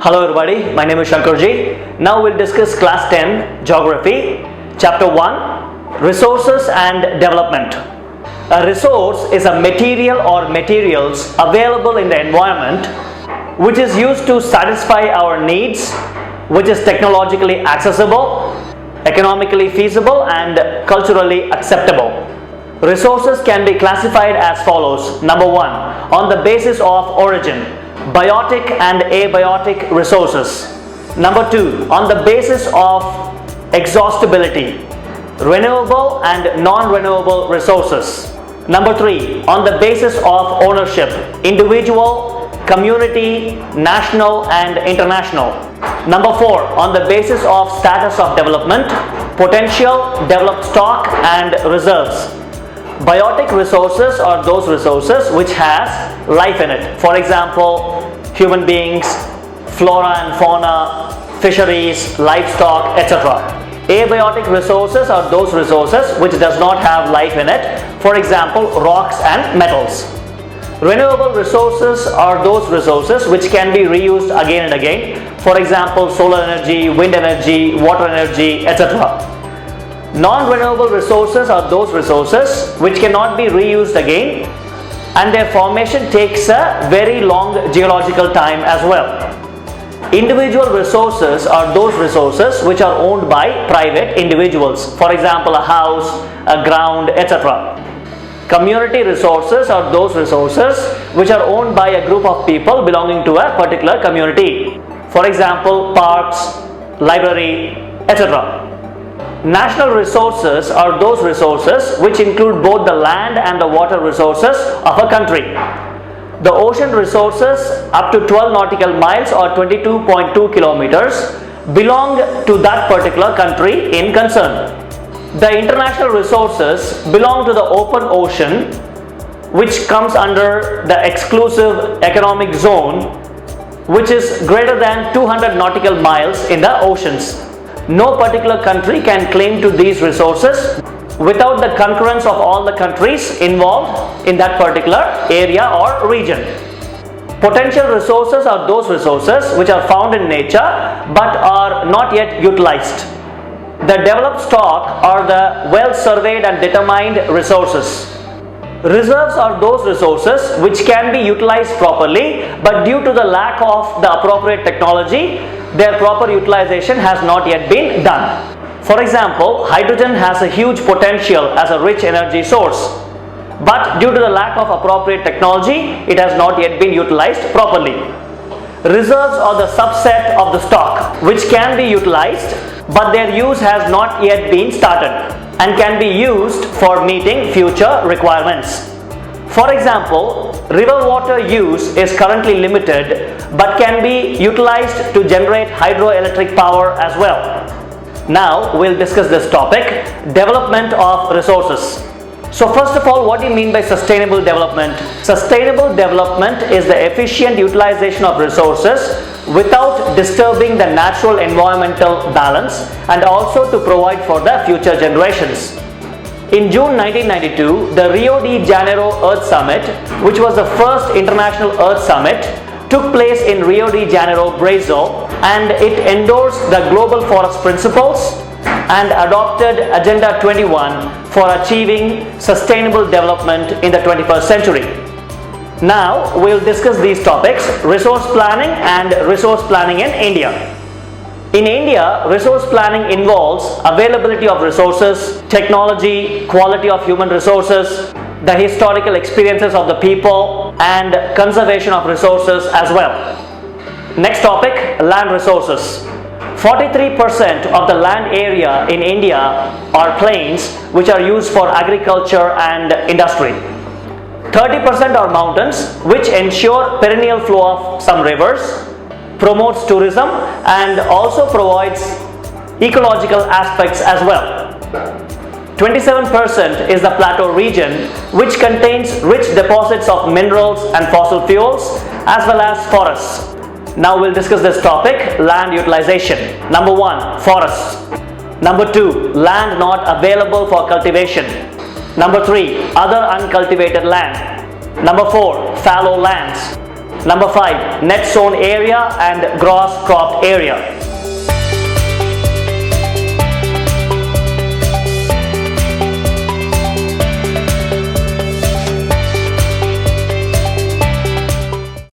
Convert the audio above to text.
Hello everybody, my name is Shankarji. Now we'll discuss class 10 Geography, Chapter 1 Resources and Development. A resource is a material or materials available in the environment which is used to satisfy our needs, which is technologically accessible, economically feasible and culturally acceptable. Resources can be classified as follows. Number 1, on the basis of origin, biotic and abiotic resources. Number 2, on the basis of exhaustibility, renewable and non-renewable resources. Number 3, on the basis of ownership, individual, community, national and international. Number 4, on the basis of status of development, potential, developed stock and reserves. Biotic resources are those resources which has life in it. For example, human beings, flora and fauna, fisheries, livestock, etc. Abiotic resources are those resources which does not have life in it. For example, rocks and metals. Renewable resources are those resources which can be reused again and again. For example, solar energy, wind energy, water energy, etc. Non-renewable resources are those resources which cannot be reused again, and their formation takes a very long geological time as well. Individual resources are those resources which are owned by private individuals. For example, a house, a ground, etc. Community resources are those resources which are owned by a group of people belonging to a particular community. For example, parks, library, etc. National resources are those resources which include both the land and the water resources of a country. The ocean resources up to 12 nautical miles or 22.2 kilometers belong to that particular country in concern. The international resources belong to the open ocean, which comes under the exclusive economic zone, which is greater than 200 nautical miles in the oceans. No particular country can claim to these resources without the concurrence of all the countries involved in that particular area or region. Potential resources are those resources which are found in nature but are not yet utilized. The developed stock are the well surveyed and determined resources. Reserves are those resources which can be utilized properly, but due to the lack of the appropriate technology, their proper utilization has not yet been done. For example, hydrogen has a huge potential as a rich energy source, but due to the lack of appropriate technology, it has not yet been utilized properly. Reserves are the subset of the stock which can be utilized, but their use has not yet been started and can be used for meeting future requirements. For example, river water use is currently limited but can be utilized to generate hydroelectric power as well. Now we'll discuss this topic, development of resources. So first of all, what do you mean by sustainable development? Sustainable development is the efficient utilization of resources without disturbing the natural environmental balance and also to provide for the future generations. In June 1992, the Rio de Janeiro Earth Summit, which was the first international Earth Summit, took place in Rio de Janeiro, Brazil, and it endorsed the Global Forest Principles and adopted Agenda 21 for achieving sustainable development in the 21st century. Now we'll discuss these topics, resource planning and resource planning in India. In India, resource planning involves availability of resources, technology, quality of human resources, the historical experiences of the people, and conservation of resources as well. Next topic, land resources. 43% of the land area in India are plains which are used for agriculture and industry. 30% are mountains which ensure perennial flow of some rivers, promotes tourism and also provides ecological aspects as well. 27% is the plateau region which contains rich deposits of minerals and fossil fuels as well as forests. Now we'll discuss this topic, land utilization. Number 1, forests. Number 2, land not available for cultivation. Number 3, other uncultivated land. Number 4, fallow lands. Number 5, net sown area and gross cropped area.